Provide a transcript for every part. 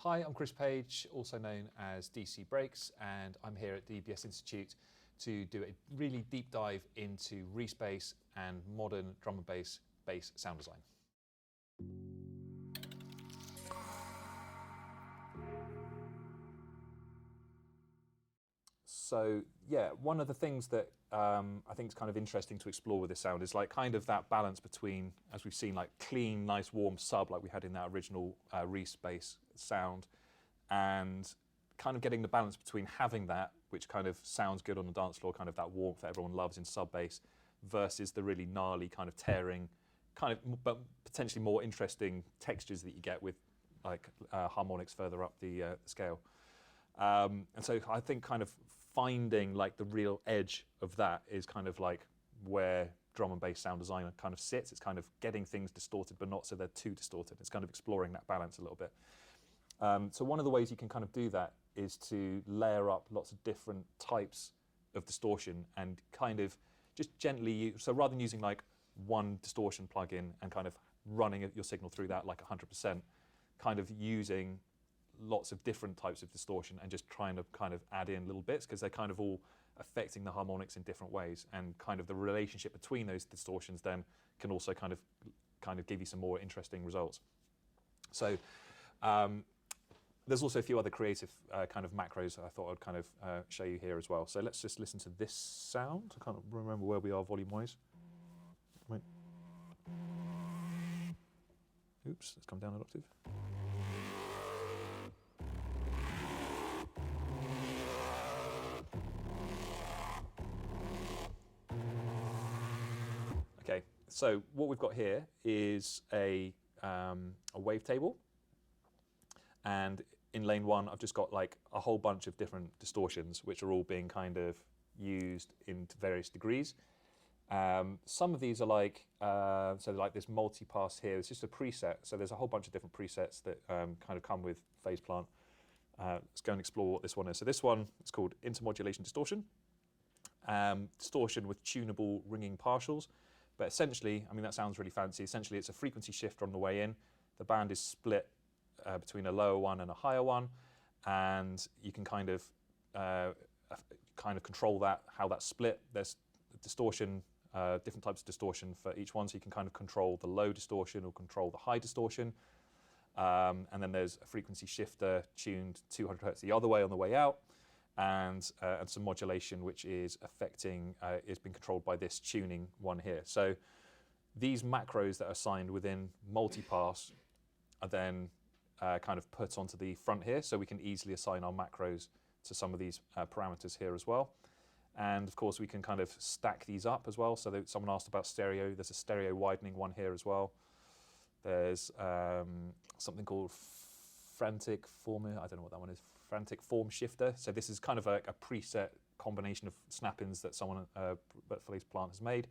Hi, I'm Chris Page, also known as DC Breaks, and I'm here at the EBS Institute to do a really deep dive into respace and modern drum and bass sound design. So yeah, one of the things that I think is kind of interesting to explore with this sound is like kind of that balance between, as we've seen, like clean, nice, warm sub like we had in that original respace sound, and kind of getting the balance between having that, which kind of sounds good on the dance floor, kind of that warmth that everyone loves in sub bass, versus the really gnarly kind of tearing, kind of but potentially more interesting textures that you get with like harmonics further up the scale. And so I think kind of finding like the real edge of that is kind of like where drum and bass sound design kind of sits. It's kind of getting things distorted, but not so they're too distorted. It's kind of exploring that balance a little bit. So one of the ways you can kind of do that is to layer up lots of different types of distortion and kind of just gently, so rather than using like one distortion plugin and kind of running your signal through that like 100%, kind of using lots of different types of distortion and just trying to kind of add in little bits, because they're kind of all affecting the harmonics in different ways, and kind of the relationship between those distortions then can also kind of give you some more interesting results. So there's also a few other creative kind of macros that I thought I'd kind of show you here as well. So let's just listen to this sound. I can't remember where we are volume-wise. Wait. Oops, let's come down an octave. Okay, so what we've got here is a wavetable, and in lane one I've just got like a whole bunch of different distortions which are all being kind of used in various degrees. Some of these are like, so like this multi-pass here, it's just a preset, so there's a whole bunch of different presets that kind of come with phase plant. Let's go and explore what this one is. So this one is called intermodulation distortion. Distortion with tunable ringing partials. But essentially, I mean, that sounds really fancy. Essentially, it's a frequency shifter on the way in. The band is split between a lower one and a higher one, and you can kind of control that, how that's split. There's distortion, different types of distortion for each one, so you can kind of control the low distortion or control the high distortion. And then there's a frequency shifter tuned 200 hertz the other way on the way out, and some modulation which is affecting, is being controlled by this tuning one here. So these macros that are assigned within multipass are then kind of put onto the front here, so we can easily assign our macros to some of these parameters here as well. And of course we can kind of stack these up as well. So that someone asked about stereo, there's a stereo widening one here as well. There's something called frantic form, I don't know what that one is, frantic form shifter. So this is kind of a preset combination of snap-ins that someone at phase plant has made.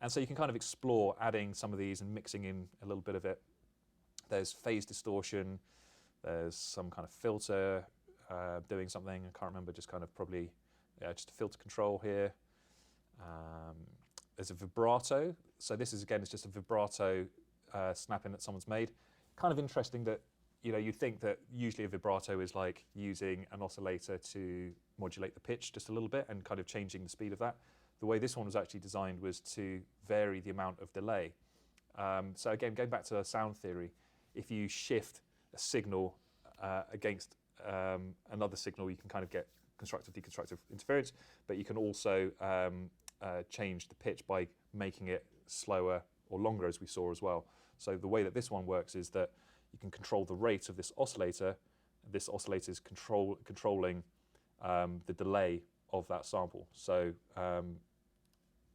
And so you can kind of explore adding some of these and mixing in a little bit of it. There's phase distortion, there's some kind of filter doing something, I can't remember, just kind of probably, yeah, just a filter control here. There's a vibrato. So this is, again, it's just a vibrato snap-in that someone's made. Kind of interesting that, you know, you'd think that usually a vibrato is like using an oscillator to modulate the pitch just a little bit and kind of changing the speed of that. The way this one was actually designed was to vary the amount of delay. So again, going back to sound theory, if you shift a signal against another signal, you can kind of get constructive, deconstructive interference, but you can also change the pitch by making it slower or longer, as we saw as well. So the way that this one works is that you can control the rate of this oscillator. This oscillator is controlling the delay of that sample. So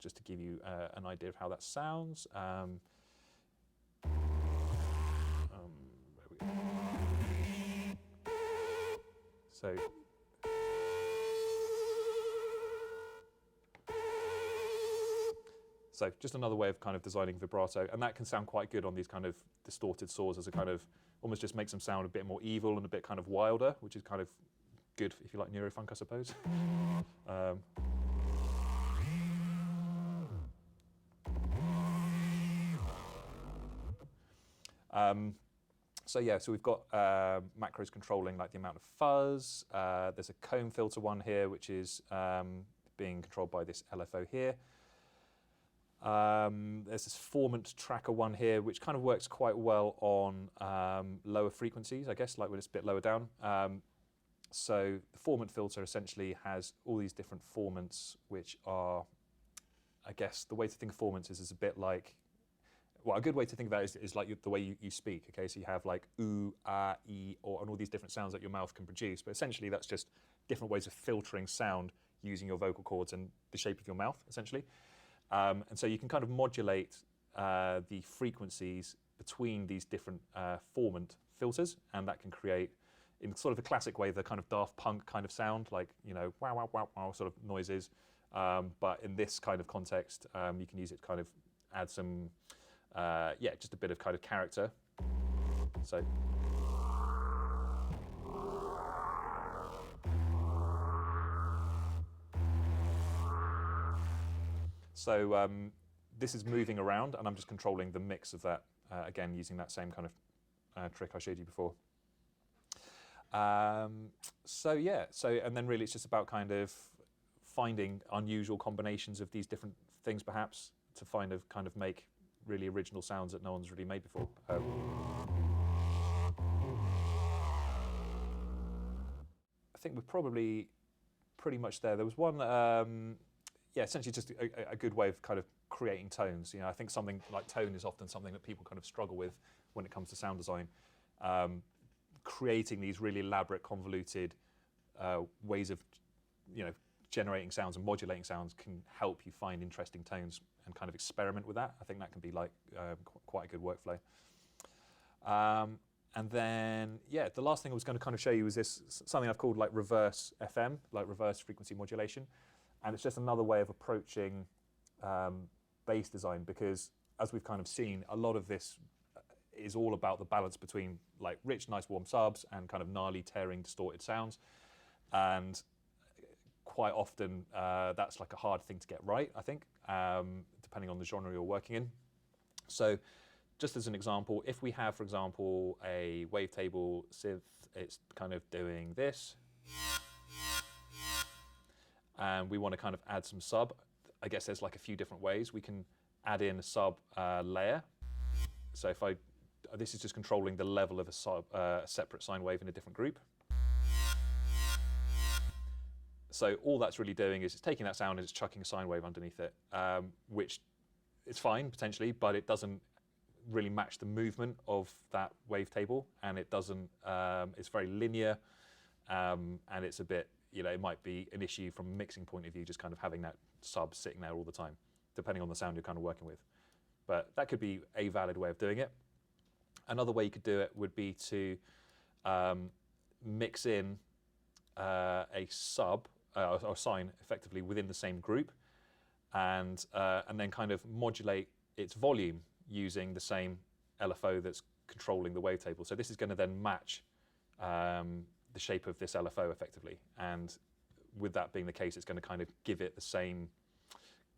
just to give you an idea of how that sounds. There we go. So just another way of kind of designing vibrato, and that can sound quite good on these kind of distorted saws as a kind of, almost just makes them sound a bit more evil and a bit kind of wilder, which is kind of good if you like neurofunk, I suppose. So yeah, so we've got macros controlling like the amount of fuzz. There's a comb filter one here, which is being controlled by this LFO here. There's this formant tracker one here, which kind of works quite well on lower frequencies, I guess, like when it's a bit lower down. So the formant filter essentially has all these different formants, which are, I guess, the way to think of formants is a bit like, well, a good way to think about it is like the way you speak, okay? So you have like ooh, ah, e, or, and all these different sounds that your mouth can produce, but essentially that's just different ways of filtering sound using your vocal cords and the shape of your mouth, essentially. And so you can kind of modulate the frequencies between these different formant filters, and that can create, in sort of a classic way, the kind of Daft Punk kind of sound, like, you know, wow, wow, wow, wow sort of noises. But in this kind of context, you can use it to kind of add some, yeah, just a bit of kind of character. So this is moving around, and I'm just controlling the mix of that, again, using that same kind of trick I showed you before. So yeah, and then really it's just about kind of finding unusual combinations of these different things, perhaps, to kind of make really original sounds that no one's really made before. I think we're probably pretty much there. There was one, yeah, essentially just a good way of kind of creating tones. You know, I think something like tone is often something that people kind of struggle with when it comes to sound design. Creating these really elaborate, convoluted ways of, you know, generating sounds and modulating sounds can help you find interesting tones and kind of experiment with that. I think that can be like quite a good workflow. And then, yeah, the last thing I was going to kind of show you was this, something I've called like reverse FM, like reverse frequency modulation. And it's just another way of approaching bass design, because as we've kind of seen, a lot of this is all about the balance between like rich, nice, warm subs and kind of gnarly, tearing, distorted sounds. And quite often that's like a hard thing to get right, I think, depending on the genre you're working in. So just as an example, if we have, for example, a wavetable synth, it's kind of doing this, and we want to kind of add some sub. I guess there's like a few different ways. We can add in a sub layer. So if this is just controlling the level of a separate sine wave in a different group. So all that's really doing is it's taking that sound and it's chucking a sine wave underneath it, which is fine potentially, but it doesn't really match the movement of that wavetable, and it doesn't. It's very linear, and it's a bit, you know, it might be an issue from a mixing point of view, just kind of having that sub sitting there all the time, depending on the sound you're kind of working with. But that could be a valid way of doing it. Another way you could do it would be to mix in a sub or sine effectively within the same group, and then kind of modulate its volume using the same LFO that's controlling the wavetable. So this is going to then match the shape of this LFO effectively, and with that being the case, it's going to kind of give it the same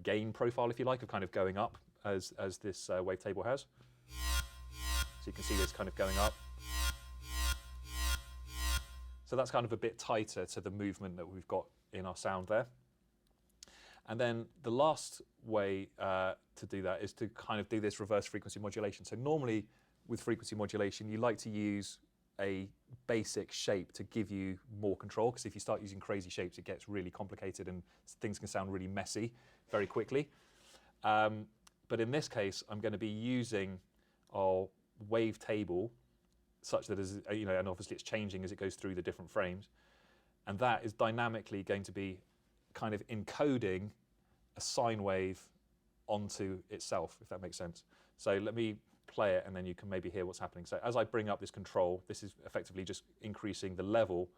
gain profile, if you like, of kind of going up as this wavetable has. So you can see this kind of going up. So that's kind of a bit tighter to the movement that we've got in our sound there. And then the last way to do that is to kind of do this reverse frequency modulation. So normally with frequency modulation, you like to use a basic shape to give you more control, because if you start using crazy shapes, it gets really complicated and things can sound really messy very quickly. But in this case, I'm going to be using our wavetable such that, as you know, and obviously it's changing as it goes through the different frames, and that is dynamically going to be kind of encoding a sine wave onto itself, if that makes sense. So let me play it, and then you can maybe hear what's happening. So as I bring up this control, this is effectively just increasing the level,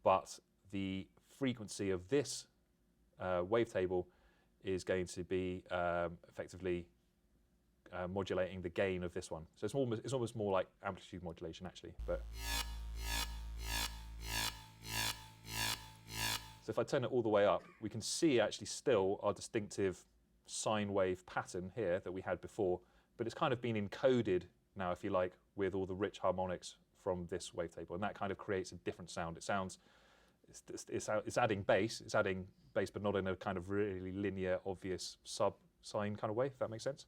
but the frequency of this wavetable is going to be effectively modulating the gain of this one. So it's almost more like amplitude modulation, actually. But so if I turn it all the way up, we can see actually still our distinctive sine wave pattern here that we had before, but it's kind of been encoded now, if you like, with all the rich harmonics from this wavetable, and that kind of creates a different sound. It sounds, it's adding bass, but not in a kind of really linear, obvious sub-sine kind of way, if that makes sense.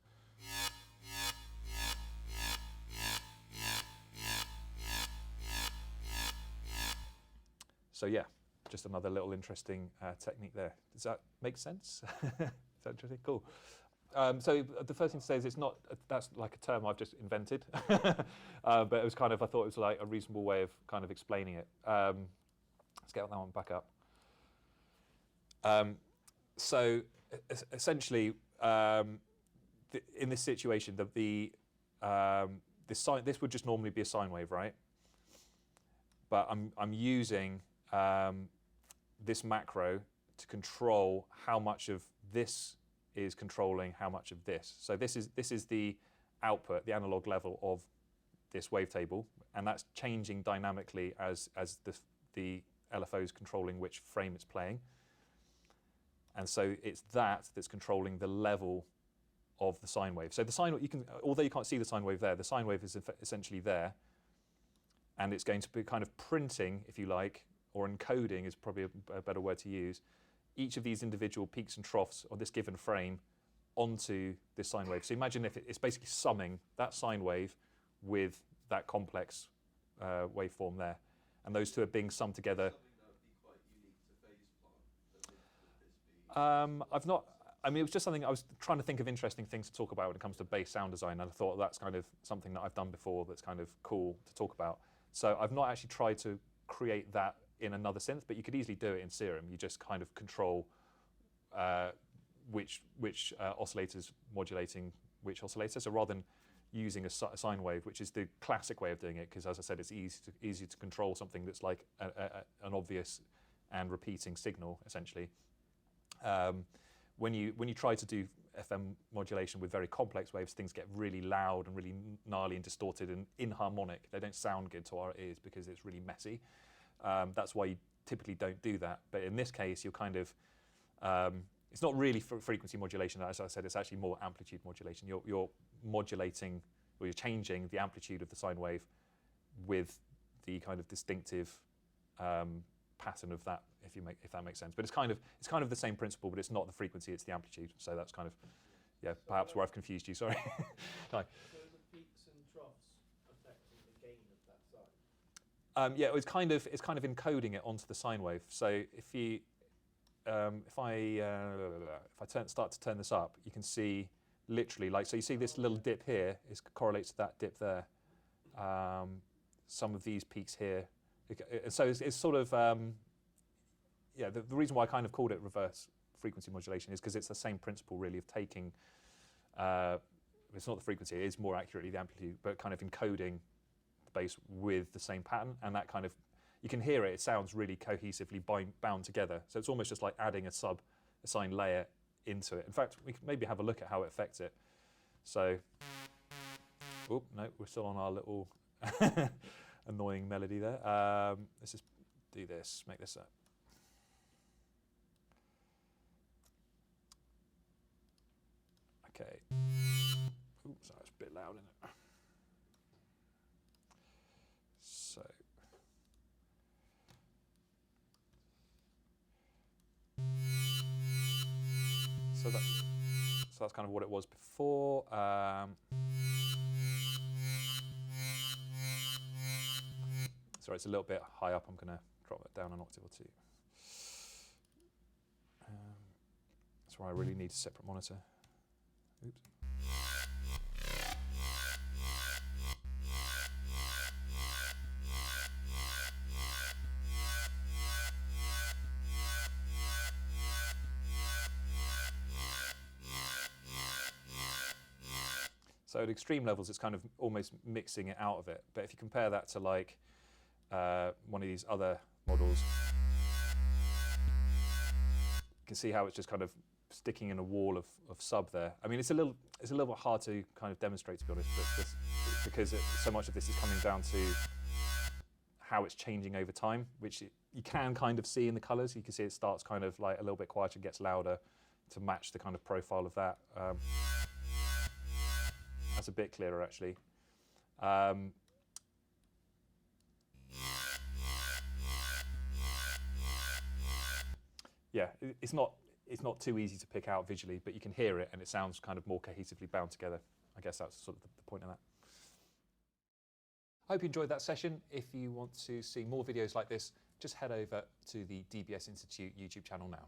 So yeah, just another little interesting technique there. Does that make sense? Is that interesting? Cool. So the first thing to say is it's not, that's like a term I've just invented, but it was kind of, I thought it was like a reasonable way of kind of explaining it. Let's get that one back up. So essentially, in this situation, this would just normally be a sine wave, right? But I'm using this macro to control how much of this is controlling how much of this. So this is the output, the analog level of this wavetable, and that's changing dynamically as the LFO is controlling which frame it's playing. And so it's that's controlling the level of the sine wave. So the sine, although you can't see the sine wave there, the sine wave is essentially there, and it's going to be kind of printing, if you like, or encoding is probably a better word to use, each of these individual peaks and troughs of this given frame onto this sine wave. So imagine if it's basically summing that sine wave with that complex waveform there, and those two are being summed together. I've not. I mean, it was just something I was trying to think of interesting things to talk about when it comes to bass sound design, and I thought that's kind of something that I've done before that's kind of cool to talk about. So I've not actually tried to create that in another synth, but you could easily do it in Serum. You just kind of control which oscillators modulating which oscillator. So rather than using a sine wave, which is the classic way of doing it, because as I said, it's easy to control something that's like an obvious and repeating signal, essentially. When you try to do FM modulation with very complex waves, things get really loud and really gnarly and distorted and inharmonic. They don't sound good to our ears because it's really messy. That's why you typically don't do that. But in this case, you're kind of, it's not really frequency modulation, as I said, it's actually more amplitude modulation. You're modulating, or you're changing the amplitude of the sine wave with the kind of distinctive pattern of that, if that makes sense. But it's kind of the same principle, but it's not the frequency, it's the amplitude. So that's kind of, yeah, perhaps where I've confused you, sorry. Hi. So the peaks and troughs affecting the gain of that sine? Yeah, it's kind of encoding it onto the sine wave. So if I start to turn this up, you can see literally, like, so you see this little dip here correlates to that dip there. Some of these peaks here. So it's sort of, yeah, the reason why I kind of called it reverse frequency modulation is because it's the same principle really of taking, it's not the frequency, it is more accurately the amplitude, but kind of encoding the bass with the same pattern, and that kind of, you can hear it, it sounds really cohesively bound together. So it's almost just like adding a sine layer into it. In fact, we can maybe have a look at how it affects it. So, oh, no, we're still on our little annoying melody there. Let's just do this, make this up. Okay. Oops, sorry, it's a bit loud, isn't it? So that's kind of what it was before. Sorry, it's a little bit high up. I'm going to drop that down an octave or two. That's why I really need a separate monitor. Oops. So at extreme levels, it's kind of almost mixing it out of it. But if you compare that to like one of these other models, you can see how it's just kind of sticking in a wall of sub there. I mean, it's a little bit hard to kind of demonstrate, to be honest, but because so much of this is coming down to how it's changing over time, which you can kind of see in the colours. You can see it starts kind of like a little bit quieter, gets louder to match the kind of profile of that. That's a bit clearer, actually. Yeah, it's not too easy to pick out visually, but you can hear it and it sounds kind of more cohesively bound together. I guess that's sort of the point of that. I hope you enjoyed that session. If you want to see more videos like this, just head over to the DBS Institute YouTube channel now.